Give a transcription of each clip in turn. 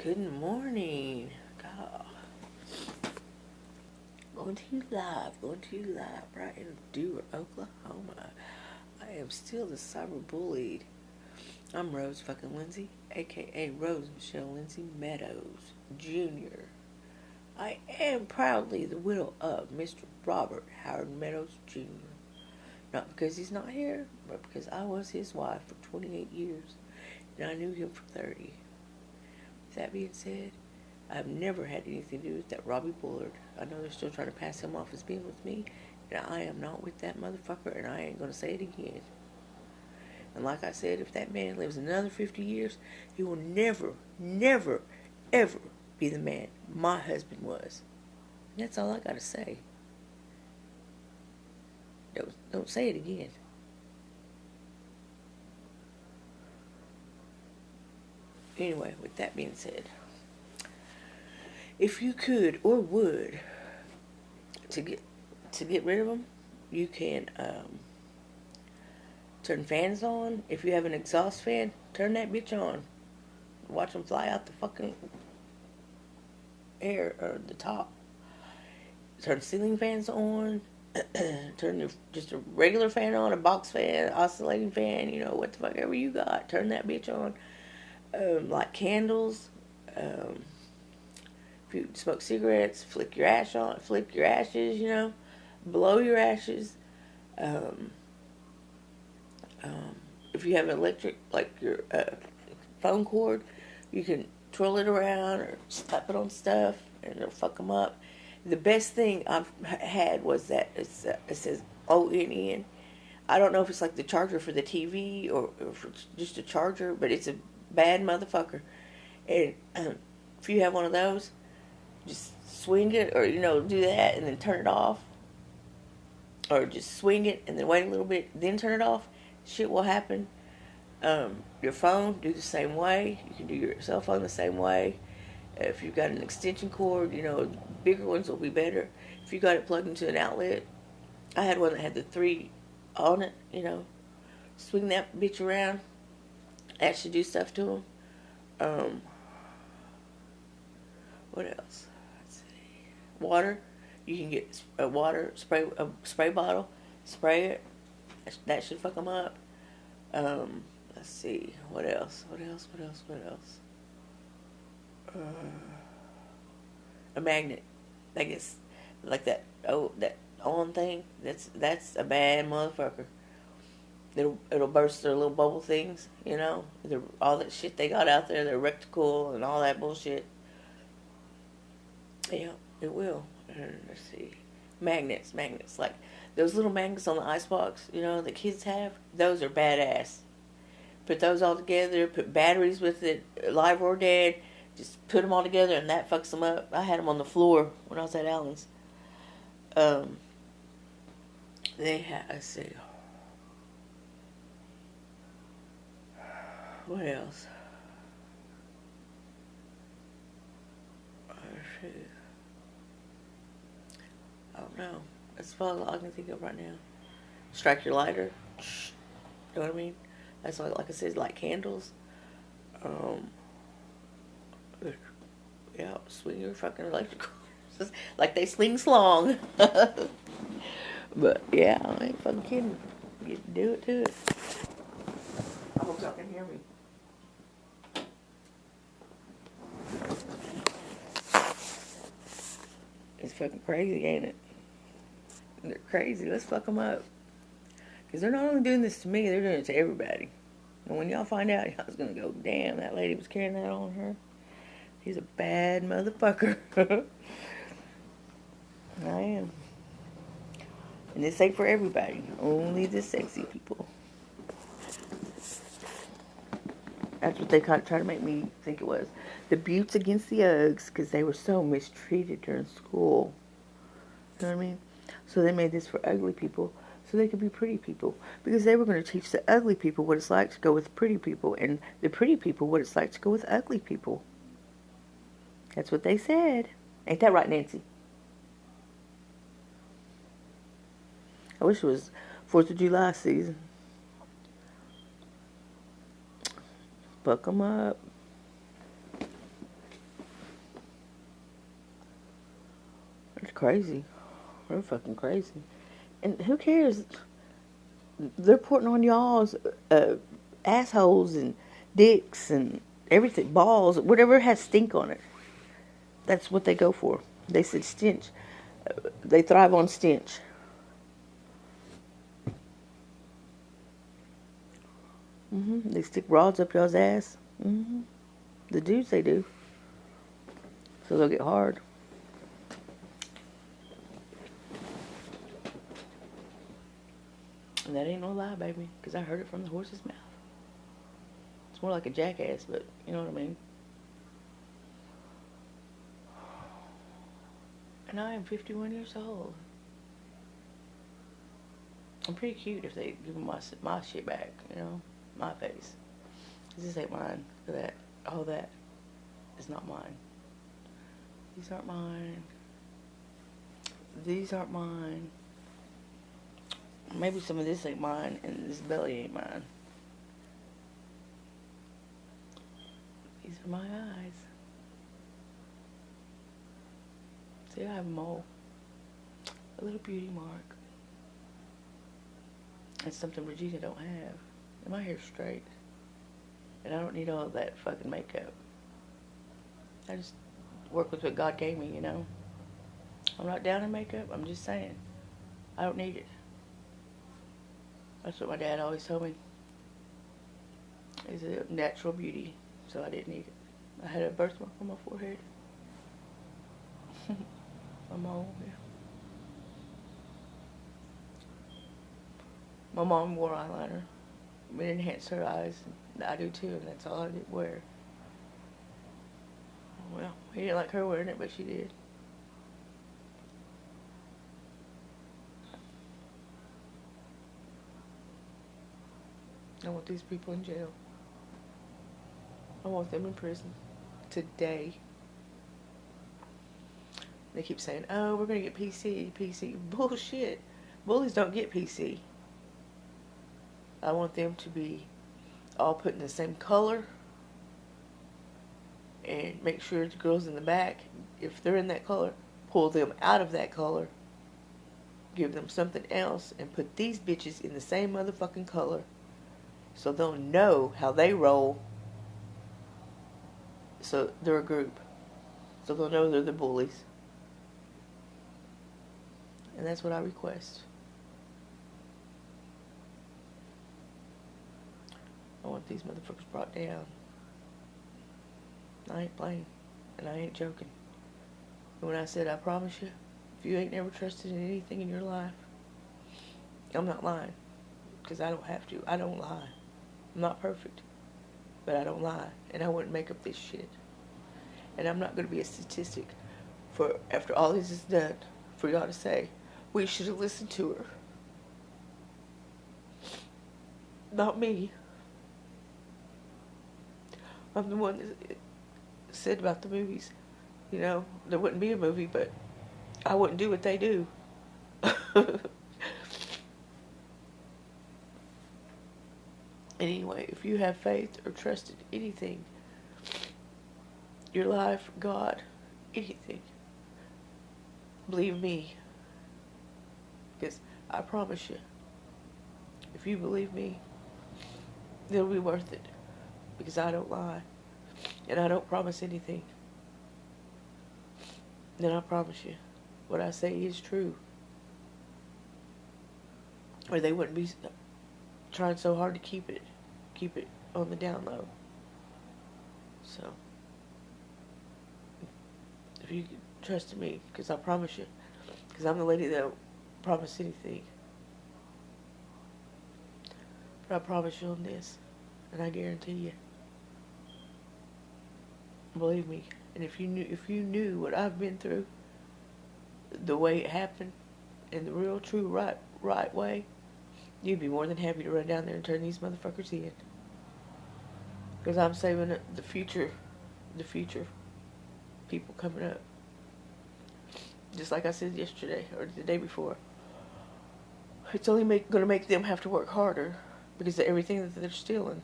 Good morning. God. Going to you live right in Dewar, Oklahoma. I am still the cyber bullied. I'm Rose fucking Lindsay, aka Rose Michelle Lindsay Meadows Jr. I am proudly the widow of Mr. Robert Howard Meadows Jr. Not because he's not here, but because I was his wife for 28 years and I knew him for 30. With that being said, I've never had anything to do with that Robbie Bullard. I know they're still trying to pass him off as being with me, and I am not with that motherfucker, and I ain't going to say it again. And like I said, if that man lives another 50 years, he will never, never, ever be the man my husband was. And that's all I got to say. Don't say it again. Anyway, with that being said, if you could or would to get rid of them, you can turn fans on. If you have an exhaust fan, turn that bitch on. Watch them fly out the fucking air or the top. Turn ceiling fans on. Turn just a regular fan on, a box fan, oscillating fan, what the fuck ever you got. Turn that bitch on. Like candles. If you smoke cigarettes, flick your ashes, blow your ashes. If you have an electric, like your phone cord, you can twirl it around or slap it on stuff and it'll fuck them up. The best thing I've had was that it says ONN. I don't know if it's like the charger for the TV or if it's just a charger, but it's a bad motherfucker. And if you have one of those, just swing it or, do that and then turn it off. Or just swing it and then wait a little bit, then turn it off. Shit will happen. Your phone, do the same way. You can do your cell phone the same way. If you've got an extension cord, bigger ones will be better. If you got it plugged into an outlet, I had one that had the 3 on it, swing that bitch around. Actually do stuff to them. What else? Let's see. Water. You can get a spray bottle, spray it. That should fuck them up. Let's see. What else? A magnet. I guess like that on thing. That's a bad motherfucker. It'll burst their little bubble things. All that shit they got out there. Their rectical and all that bullshit. Yeah, it will. Let's see. Magnets. Like those little magnets on the icebox, that kids have. Those are badass. Put those all together. Put batteries with it, live or dead. Just put them all together and that fucks them up. I had them on the floor when I was at Allen's. Let's see. What else? I don't know. That's all I can think of right now. Strike your lighter. You know what I mean? That's like I said, like candles. Yeah, swing your fucking electrical. Like they sling slong. But yeah, I ain't fucking kidding. You do it to it. I hope y'all can hear me. It's fucking crazy, ain't it? They're crazy. Let's fuck them up. Because they're not only doing this to me, they're doing it to everybody. And when y'all find out, y'all's going to go, damn, that lady was carrying that on her. He's a bad motherfucker. I am. And this ain't for everybody. Only the sexy people. That's what they try to make me think it was. The Buttes against the Uggs, because they were so mistreated during school. You know what I mean? So they made this for ugly people, so they could be pretty people. Because they were going to teach the ugly people what it's like to go with pretty people, and the pretty people what it's like to go with ugly people. That's what they said. Ain't that right, Nancy? I wish it was 4th of July season. Fuck them up. crazy. They're fucking crazy. And who cares? They're putting on y'all's assholes and dicks and everything, balls, whatever has stink on it. That's what they go for. They said stench. They thrive on stench. They stick rods up y'all's ass. The dudes, they do. So they'll get hard. And that ain't no lie, baby, because I heard it from the horse's mouth. It's more like a jackass, but you know what I mean. And I am 51 years old. I'm pretty cute if they give me my shit back, you know, my face. This ain't mine for that. All that is not mine. These aren't mine. These aren't mine. Maybe some of this ain't mine, and this belly ain't mine. These are my eyes. See, I have a mole. A little beauty mark. That's something Regina don't have. And my hair's straight. And I don't need all that fucking makeup. I just work with what God gave me, you know. I'm not down in makeup. I'm just saying. I don't need it. That's what my dad always told me. It's a natural beauty, so I didn't need it. I had a birthmark on my forehead. My mole, yeah. My mom wore eyeliner. It enhanced her eyes. I do too, and that's all I did wear. Well, he didn't like her wearing it, but she did. I want these people in jail. I want them in prison. Today. They keep saying, oh, we're going to get PC, PC. Bullshit. Bullies don't get PC. I want them to be all put in the same color. And make sure the girls in the back, if they're in that color, pull them out of that color. Give them something else. And put these bitches in the same motherfucking color. So they'll know how they roll. So they're a group. So they'll know they're the bullies. And that's what I request. I want these motherfuckers brought down. I ain't playing. And I ain't joking. And when I said, I promise you, if you ain't never trusted in anything in your life, I'm not lying. Because I don't have to. I don't lie. I'm not perfect. But I don't lie. And I wouldn't make up this shit. And I'm not going to be a statistic for, after all this is done, for y'all to say, we should have listened to her. Not me. I'm the one that said about the movies. You know, there wouldn't be a movie, but I wouldn't do what they do. Anyway, if you have faith or trust in anything, your life, God, anything, believe me. Because I promise you, if you believe me, it'll be worth it. Because I don't lie. And I don't promise anything. And I promise you, what I say is true. Or they wouldn't be trying so hard to keep it on the down low. So, if you trust in me, because I promise you, because I'm the lady that don't promise anything. But I promise you on this, and I guarantee you. Believe me, and if you knew what I've been through, the way it happened, in the real, true, right way, you'd be more than happy to run down there and turn these motherfuckers in. Because I'm saving the future people coming up. Just like I said yesterday, or the day before. It's only going to make them have to work harder, because of everything that they're stealing.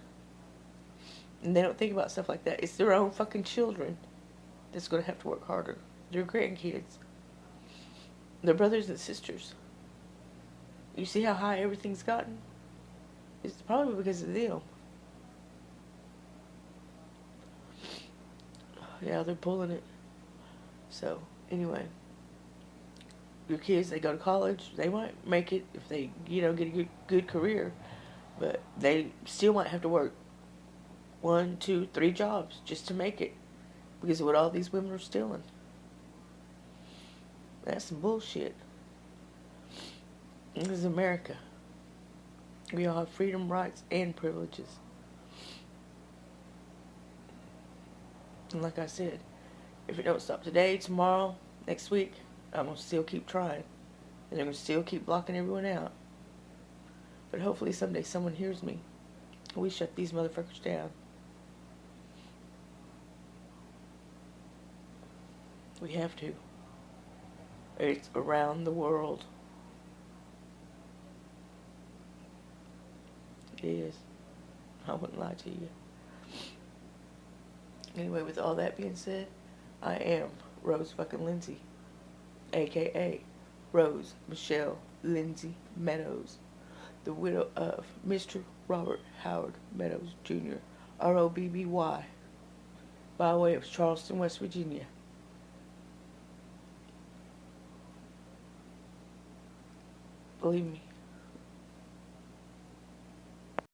And they don't think about stuff like that. It's their own fucking children that's going to have to work harder. Their grandkids. They're brothers and sisters. You see how high everything's gotten? It's probably because of them. Yeah, they're pulling it. So, anyway. Your kids, they go to college, they might make it if they, get a good career. But they still might have to work 1, 2, 3 jobs just to make it. Because of what all these women are stealing. That's some bullshit. This is America. We all have freedom, rights, and privileges. And like I said, if it don't stop today, tomorrow, next week, I'm going to still keep trying. And they're going to still keep blocking everyone out. But hopefully someday someone hears me. And we shut these motherfuckers down. We have to. It's around the world. It is. I wouldn't lie to you. Anyway, with all that being said, I am Rose fucking Lindsay, a.k.a. Rose Michelle Lindsay Meadows, the widow of Mr. Robert Howard Meadows, Jr., ROBBY, by way of Charleston, West Virginia. Believe me,